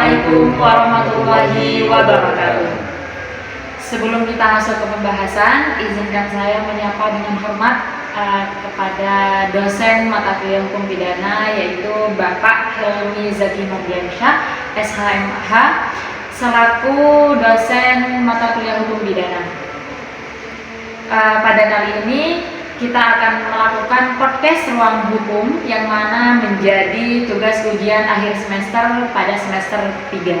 Assalamualaikum warahmatullahi wabarakatuh. Sebelum kita masuk ke pembahasan, izinkan saya menyapa dengan hormat kepada dosen mata kuliah hukum pidana, yaitu Bapak Helmi Zaki Mardiansyah, SHMH, selaku dosen mata kuliah hukum pidana. Pada kali ini kita akan melakukan podcast ruang hukum yang mana menjadi tugas ujian akhir semester pada semester 3.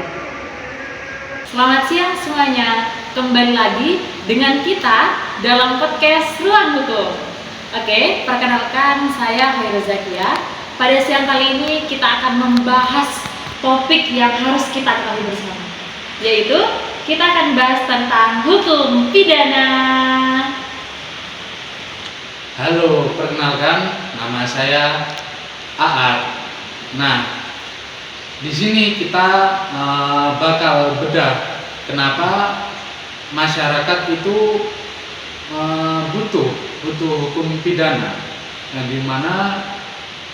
Selamat siang semuanya, kembali lagi dengan kita dalam podcast ruang hukum. Oke, perkenalkan saya Khairul Zakia. Pada siang kali ini kita akan membahas topik yang harus kita ketahui bersama, yaitu kita akan bahas tentang hukum pidana. Halo, perkenalkan, nama saya Aat. Nah, di sini kita bakal bedah kenapa masyarakat itu butuh hukum pidana. Nah, di mana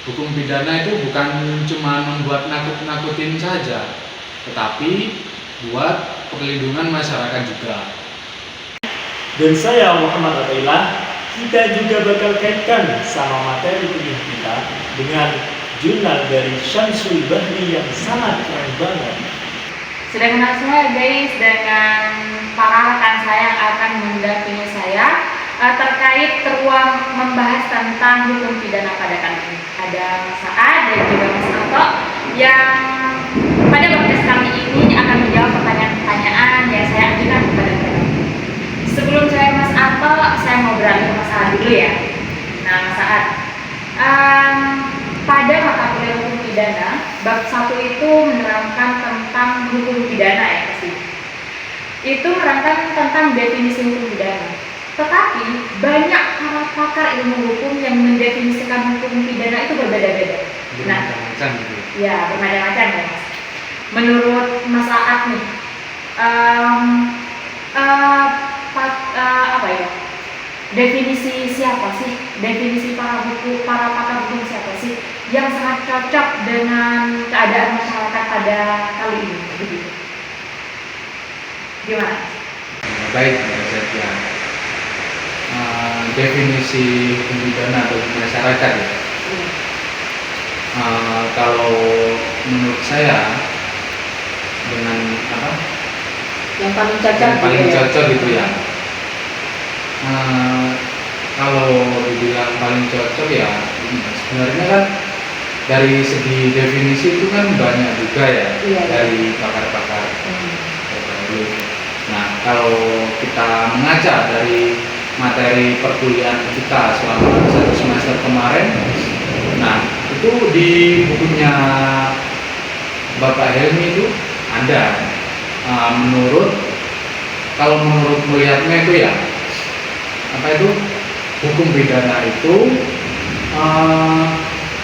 hukum pidana itu bukan cuma membuat nakut-nakutin saja, tetapi buat perlindungan masyarakat juga. Dan saya Muhammad Atailah. Kita juga bakal kaitkan sama materi kuliah kita dengan jurnal dari Syamsul Bahri yang sangat keren banget. Sudah kenal semua guys dengan para rekan saya yang akan mendampingi saya terkait ruang membahas tentang hukum pidana pada kali ini. Ada Mas Aad dan juga Mas Ato yang pada podcast kali ini akan menjawab pertanyaan-pertanyaan yang saya ajukan kepada mereka. Sebelum saya Mas Ato, saya mau beralih ke Mas Aad dulu ya. Nah Mas Aad, pada mata kuliah hukum pidana, bab 1 itu menerangkan tentang hukum pidana ya pasti. Itu menerangkan tentang definisi hukum pidana. Tetapi banyak para pakar ilmu hukum yang mendefinisikan hukum pidana itu berbeda-beda. Bermacam-macam gitu. Ya, bermacam-macam ya Mas. Menurut Mas Aad nih, apa ya? Definisi siapa sih? Definisi para pakar hukum siapa sih yang sangat cocok dengan keadaan masyarakat pada kali ini? Begitu. Gimana? Baik, ya. Definisi hukum pidana bagi masyarakat ya. Kalau menurut saya dengan apa? Yang paling cocok. Cocok gitu ya. Kalau dibilang paling cocok ya, sebenarnya kan dari segi definisi itu kan banyak juga ya, dari pakar-pakar. Nah, kalau kita mengaca dari materi perkuliahan kita selama 1 semester kemarin, nah itu di bukunya Bapak Helmi itu ada. Kalau menurut melihatnya itu ya, apa itu hukum pidana itu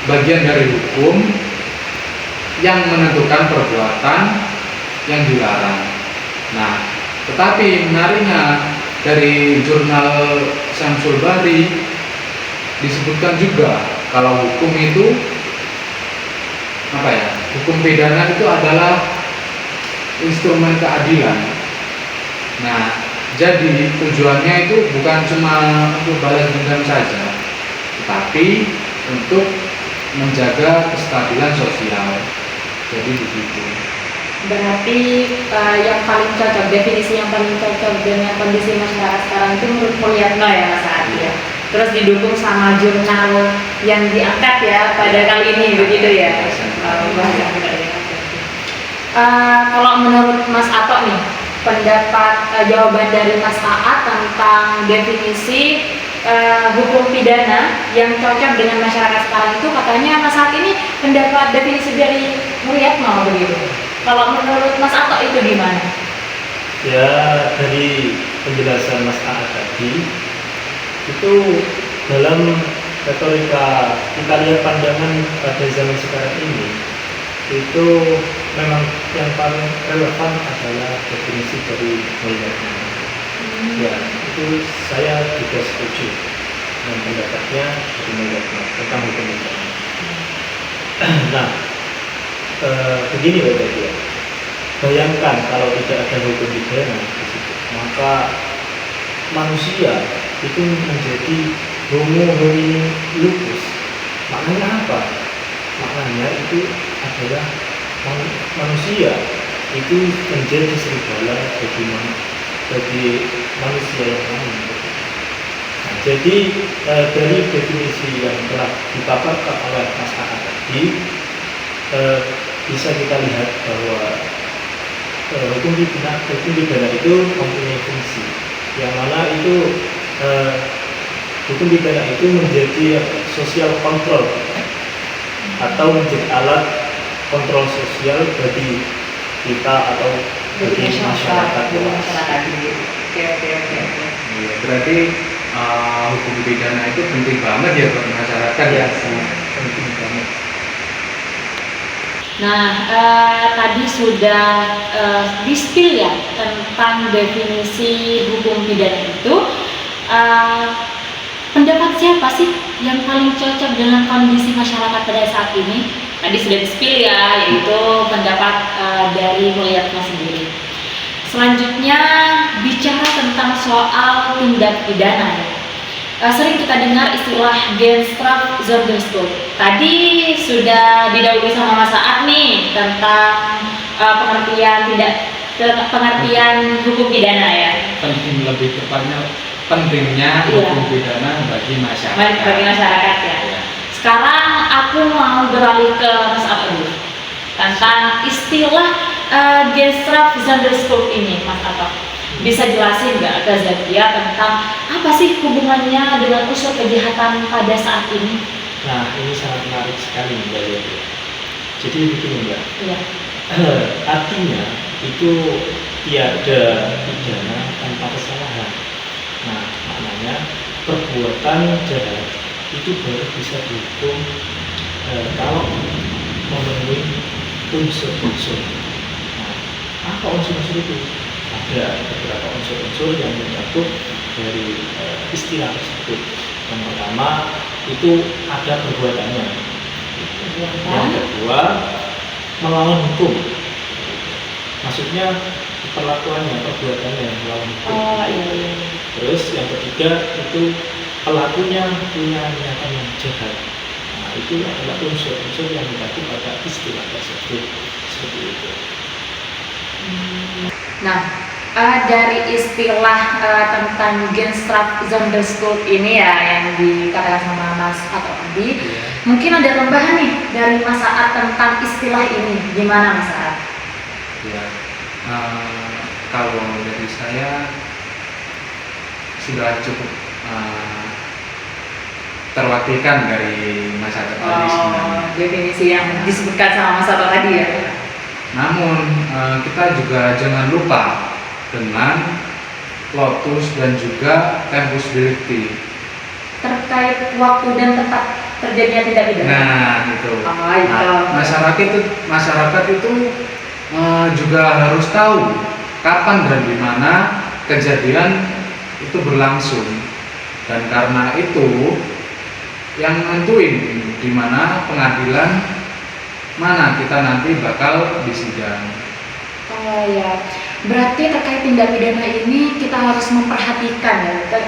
bagian dari hukum yang menentukan perbuatan yang dilarang. Nah, tetapi menariknya dari jurnal Syamsul Bahri disebutkan juga kalau hukum itu apa ya? Hukum pidana itu adalah instrumen keadilan. Nah, jadi tujuannya itu bukan cuma untuk balas dendam saja, tetapi untuk menjaga kestabilan sosial. Jadi begitu. Berarti yang paling cocok, definisi yang paling cocok dengan kondisi masyarakat sekarang itu menurut Mulyatno ya Mas Aad ya. Terus didukung sama jurnal yang diangkat ya pada kali ini begitu ya. Kalau menurut Mas Ato nih, pendapat jawaban dari Mas Aad tentang definisi hukum pidana yang cocok dengan masyarakat sekarang itu, katanya Mas Aad ini pendapat definisi dari Mulyatno begitu. Kalau menurut Mas Ato itu gimana? Ya, dari penjelasan Mas Aad tadi itu dalam retorika kita lihat pandangan pada zaman sekarang ini itu memang yang paling relevan adalah definisi dari Mulyatno. Ya, itu saya juga setuju dengan pendapatnya dari Mulyatno tentang hukum pidana. Nah, begini Bapak Ibu, bayangkan kalau tidak ada hukum pidana di situ, maka manusia itu menjadi homo homini lupus. Maknanya apa? Maknanya itu adalah manusia itu menjadi serigala bagi manusia yang lain. Nah, jadi dari definisi yang telah dipaparkan oleh Mas Aa tadi, bisa kita lihat bahwa hukum pidana itu mempunyai fungsi yang mana itu hukum pidana itu menjadi social control atau menjadi alat kontrol sosial bagi kita atau bagi masyarakat. Oke. Iya, berarti hukum pidana itu penting banget ya buat masyarakat ya. Penting banget. Nah, tadi sudah di-spill ya tentang definisi hukum pidana itu. Pendapat siapa sih yang paling cocok dengan kondisi masyarakat pada saat ini? Tadi sudah di-spill ya, yaitu pendapat dari Mulyatno sendiri. Selanjutnya bicara tentang soal tindak pidana ya. Sering kita dengar istilah Genstraf Sonderschuld. Tadi sudah didahului sama Mas Aat nih tentang pengertian hukum pidana ya. Penting, lebih tepatnya pentingnya hukum pidana bagi masyarakat. Bagi masyarakat ya. Sekarang aku mau beralih ke Mas Aat dulu tentang istilah Genstraf Sonderschuld ini, Mas Aat. Bisa jelasin nggak ke Zakia tentang apa sih hubungannya dengan unsur kejahatan pada saat ini? Nah, ini sangat menarik sekali Mbak Zakia. Jadi begini Mbak, artinya itu tiada pidana tanpa kesalahan. Nah, maknanya perbuatan jahat itu baru bisa dihukum kalau memenuhi unsur-unsur. Nah, apa unsur-unsur itu? Ada beberapa unsur-unsur yang mencakup dari istilah tersebut. Yang pertama itu ada perbuatannya. Yang kedua melawan hukum. Maksudnya perlakuannya, perbuatannya melawan hukum. Terus yang ketiga itu pelakunya punya niatan yang jahat. Nah, itu adalah unsur-unsur yang mencakup pada istilah tersebut. Seperti itu. Nah, dari istilah tentang Genstraf Sonderschuld ini ya yang dikatakan sama Mas Aat tadi, mungkin ada tambahan nih dari Mas Aat tentang istilah ini, gimana Mas Aat? Ya, kalau dari saya sudah cukup terwakilkan dari masyarakat tadi sebenarnya. Definisi yang disebutkan sama Mas Aat tadi ya. Namun kita juga jangan lupa dengan lotus dan juga tempus delicti terkait waktu dan tempat terjadinya tindak pidana. Nah, itu. Nah, masyarakat itu juga harus tahu kapan dan di mana kejadian itu berlangsung. Dan karena itu yang nentuin di mana pengadilan mana kita nanti bakal disidang. Oh ya, berarti terkait tindak pidana ini kita harus memperhatikan ya,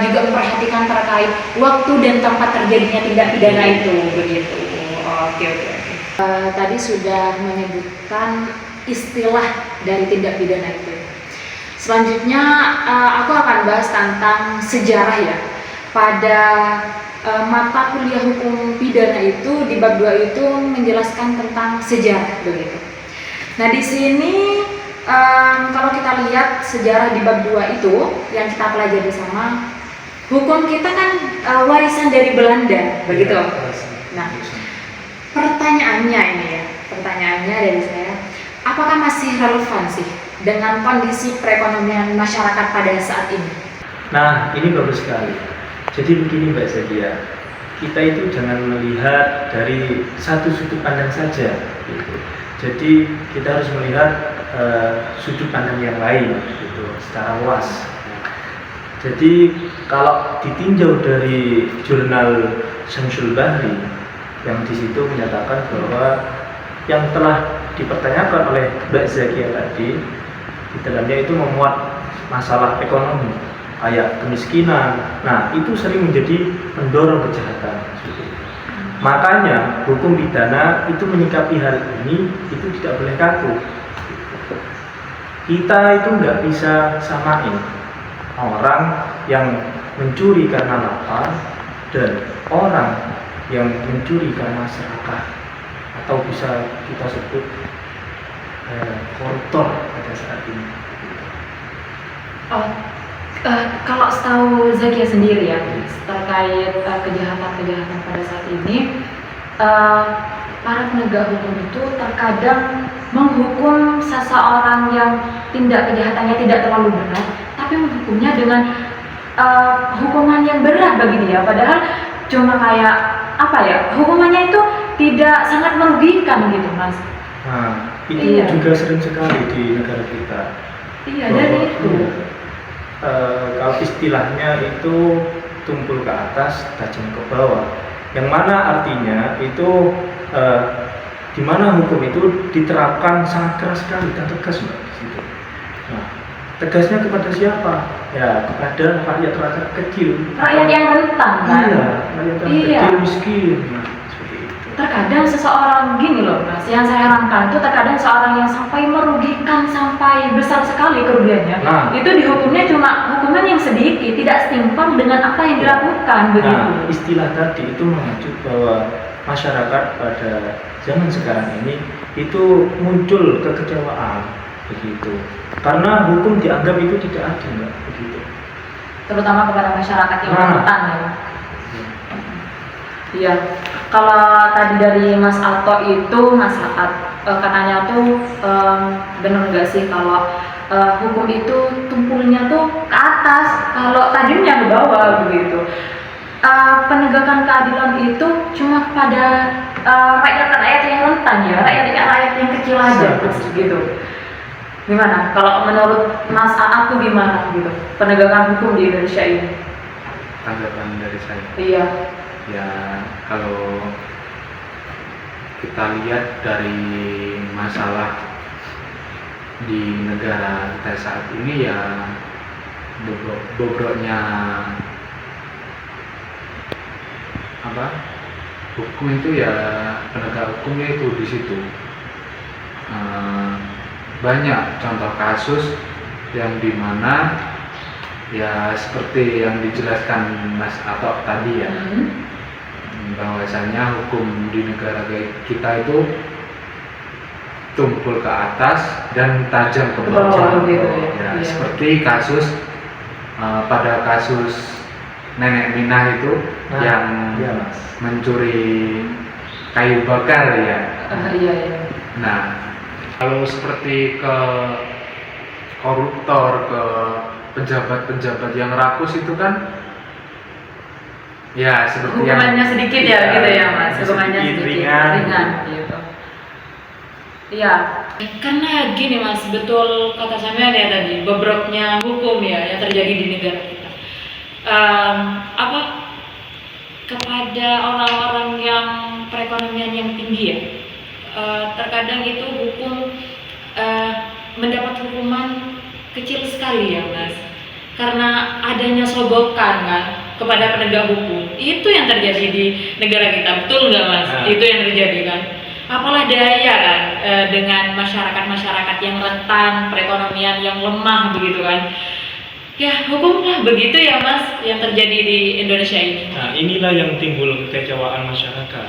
juga memperhatikan terkait waktu dan tempat terjadinya tindak pidana itu, begitu. Oke. Tadi sudah menyebutkan istilah dari tindak pidana itu. Selanjutnya aku akan bahas tentang sejarah ya. Pada mata kuliah hukum pidana itu di bab 2 itu menjelaskan tentang sejarah begitu. Nah, di sini kalau kita lihat sejarah di bab 2 itu yang kita pelajari sama hukum kita kan warisan dari Belanda begitu. Nah, pertanyaannya dari saya, apakah masih relevan sih dengan kondisi perekonomian masyarakat pada saat ini? Nah, ini bagus sekali. Jadi begini Mbak Zakia, kita itu jangan melihat dari satu sudut pandang saja gitu. Jadi kita harus melihat sudut pandang yang lain gitu, secara luas. Jadi kalau ditinjau dari jurnal Syamsul Bahri yang di situ menyatakan bahwa yang telah dipertanyakan oleh Mbak Zakia tadi, di dalamnya itu memuat masalah ekonomi, kayak kemiskinan. Nah, itu sering menjadi pendorong kejahatan. Makanya hukum pidana itu menyikapi hal ini itu tidak boleh kaku. Kita itu nggak bisa samain orang yang mencuri karena lapar dan orang yang mencuri karena serakah, atau bisa kita sebut koruptor pada saat ini. Kalau setahu Zakia sendiri ya, terkait kejahatan-kejahatan pada saat ini, para penegak hukum itu terkadang menghukum seseorang yang tindak kejahatannya tidak terlalu berat, tapi menghukumnya dengan hukuman yang berat bagi dia, padahal cuma kayak apa ya, hukumannya itu tidak sangat merugikan gitu, Mas. Nah, itu juga sering sekali di negara kita. Iya, dari itu. Kalau istilahnya itu tumpul ke atas, tajam ke bawah. Yang mana artinya itu di mana hukum itu diterapkan sangat keras sekali dan tegas, Mbak, di situ. Nah, tegasnya kepada siapa? Ya, kepada rakyat kecil. Rakyat yang rentan, kan? Iya, rakyat kecil miskin. Nah, seperti itu. Terkadang seseorang gini loh, Mas, yang saya herankan itu terkadang seorang yang sampai merugikan sampai besar sekali kerugiannya. Nah, itu dihukumnya cuma hukuman yang sedikit, tidak setimpal dengan apa yang dilakukan begitu. Nah, istilah tadi itu mengacu bahwa masyarakat pada zaman sekarang ini itu muncul kekecewaan begitu. Karena hukum dianggap itu tidak adil, Mbak, begitu. Terutama kepada masyarakat yang rentan ya. Iya. Kalau tadi dari Mas Alto itu, Mas Saat katanya tuh benar nggak sih kalau hukum itu tumpulnya tuh ke atas, kalau tajamnya ke bawah begitu. Penegakan keadilan itu cuma kepada rakyat yang rentan ya, rakyat yang kecil aja gitu. Gimana? Kalau menurut Mas Aat tuh gimana gitu penegakan hukum di Indonesia ini? Tanggapan dari saya. Iya. Ya, kalau kita lihat dari masalah di negara kita saat ini ya bobroknya hukum itu ya, penegak hukumnya itu di situ. Banyak contoh kasus yang dimana ya seperti yang dijelaskan Mas Atok tadi ya, bahwasanya hukum di negara kita itu tumpul ke atas dan tajam ke bawah. Ya, seperti kasus pada kasus Nenek Minah itu yang mencuri kayu bakar ya. Iya. Nah, kalau seperti ke koruptor, ke pejabat-pejabat yang rakus itu kan ya seperti hukumannya yang sedikit ya, gitu ya Mas, hukumannya sedikit, ringan gitu. Iya, karena gini Mas, betul kata Samuel ya tadi, bobroknya hukum ya yang terjadi di negara kita. Kepada orang-orang yang perekonomian yang tinggi ya, terkadang itu hukum mendapat hukuman kecil sekali ya Mas, karena adanya sogokan kan kepada penegak hukum. Itu yang terjadi di negara kita, betul nggak Mas? Itu yang terjadi kan. Apalah daya kan dengan masyarakat yang rentan, perekonomian yang lemah begitu kan. Ya hukumlah begitu ya Mas yang terjadi di Indonesia ini. Nah, inilah yang timbul kekecewaan masyarakat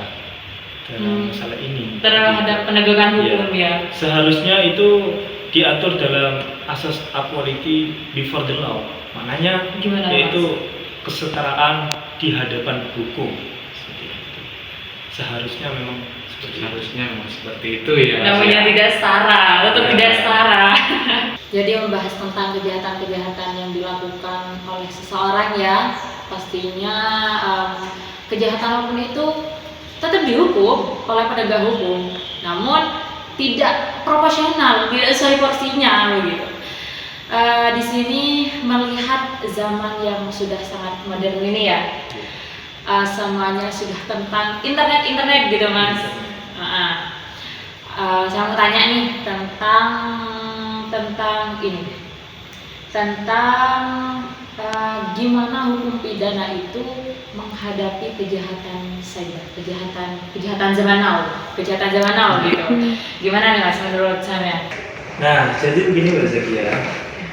dalam masalah ini terhadap penegakan hukum ya. Seharusnya itu diatur dalam asas equality before the law. Maknanya gimana, yaitu Mas? Kesetaraan di hadapan hukum. Seharusnya memang seperti itu ya. Namanya tidak setara, tetap tidak setara. Jadi membahas tentang kejahatan-kejahatan yang dilakukan oleh seseorang ya, pastinya kejahatan hukum itu tetap dihukum oleh penegak hukum, namun tidak proporsional, tidak sesuai porsinya begitu. Di sini melihat zaman yang sudah sangat modern ini ya, semuanya sudah tentang internet gitu Mas. Saya mau tanya nih tentang ini, tentang gimana hukum pidana itu menghadapi kejahatan cyber, kejahatan zaman now gitu. Gimana nih Mas menurut saya? Nah, jadi begini Mbak Zaki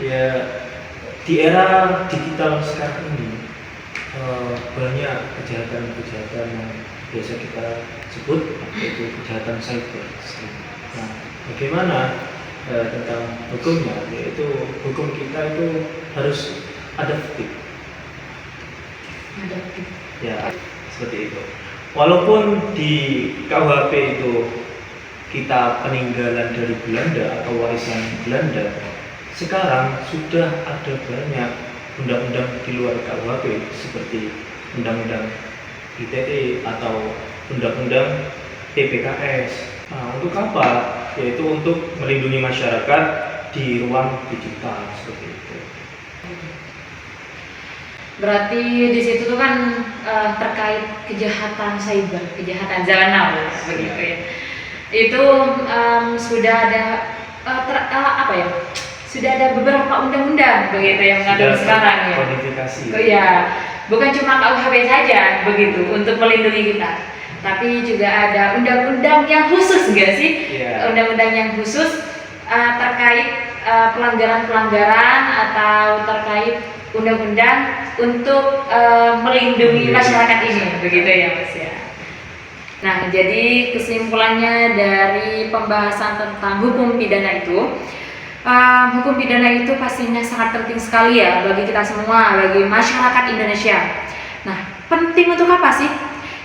ya, di era digital sekarang ini banyak kejahatan yang biasa kita sebut yaitu kejahatan cyber. Nah, bagaimana tentang hukumnya? Yaitu hukum kita itu harus adaptif. Ya, seperti itu. Walaupun di KUHP itu kita peninggalan dari Belanda atau warisan Belanda, sekarang sudah ada banyak undang-undang di luar KUHP seperti Undang-Undang ITE atau Undang-Undang TPKS. Nah, untuk apa? Yaitu untuk melindungi masyarakat di ruang digital seperti itu. Berarti di situ tuh kan terkait kejahatan cyber, kejahatan zaman now begitu ya. Itu sudah ada sudah ada beberapa undang-undang begitu yang mengatur sekarang ya. Kodifikasi. Ya, bukan cuma KUHP saja begitu untuk melindungi kita, tapi juga ada undang-undang yang khusus nggak sih? Yeah. Undang-undang yang khusus terkait pelanggaran-pelanggaran atau terkait undang-undang untuk melindungi masyarakat ini, begitu ya Mas ya. Nah, jadi kesimpulannya dari pembahasan tentang hukum pidana itu, hukum pidana itu pastinya sangat penting sekali ya bagi kita semua, bagi masyarakat Indonesia. Nah, penting untuk apa sih?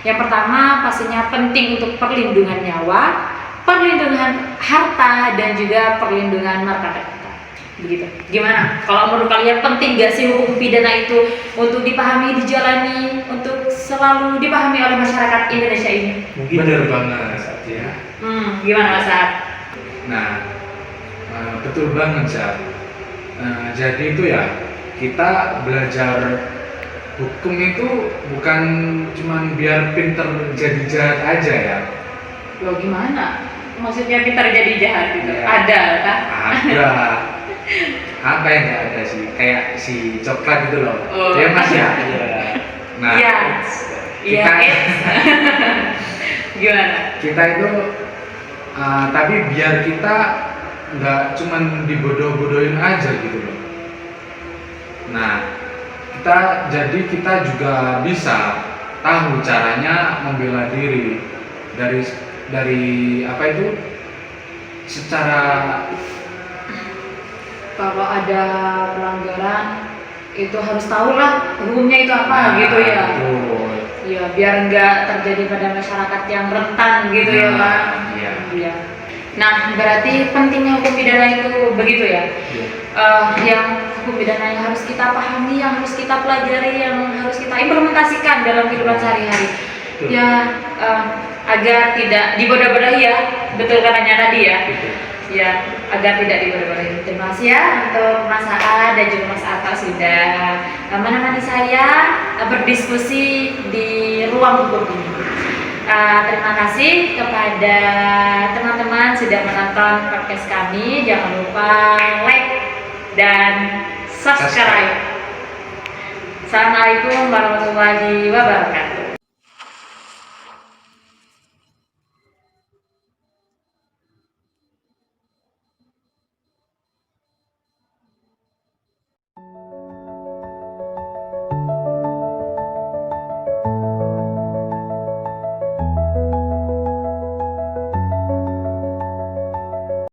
Yang pertama pastinya penting untuk perlindungan nyawa, perlindungan harta, dan juga perlindungan martabat kita. Begitu. Gimana? Kalau menurut kalian penting gak sih hukum pidana itu untuk dipahami, dijalani, untuk selalu dipahami oleh masyarakat Indonesia ini? Mungkin Benar banget ya. Gimana Mas Saad? Nah, betul banget Zat. Jadi itu ya, kita belajar hukum itu bukan cuma biar pinter jadi jahat aja ya. Loh gimana? Maksudnya pintar jadi jahat gitu? Ya. Ada kan? Ada. Apa yang nggak ada sih? Kayak si coklat itu loh. Oh. Ya Mas ya. Nah, Iya. kita Gimana? kita itu tapi biar kita nggak cuman dibodoh-bodohin aja gitu loh. Nah, kita juga bisa tahu caranya membela diri dari apa itu, secara Kalau ada pelanggaran itu harus tahu lah hukumnya itu apa gitu ya. betul. Iya, biar nggak terjadi pada masyarakat yang rentan gitu ya Pak. Iya. Iya. Nah, berarti pentingnya hukum pidana itu begitu ya. Iya. Yang hukum pidana yang harus kita pahami, yang harus kita pelajari, yang harus kita implementasikan dalam kehidupan sehari-hari. Betul. Ya, agar tidak dibodoh-bodohi ya, betul katanya tadi ya. Betul. Ya, agar tidak dibodoh-bodohi. Terima kasih ya untuk Mas Saad dan juga Mas Atta sudah menemani saya berdiskusi di ruang hukum ini. Terima kasih kepada teman-teman sudah menonton podcast kami. Jangan lupa like dan subscribe. Assalamualaikum warahmatullahi wabarakatuh.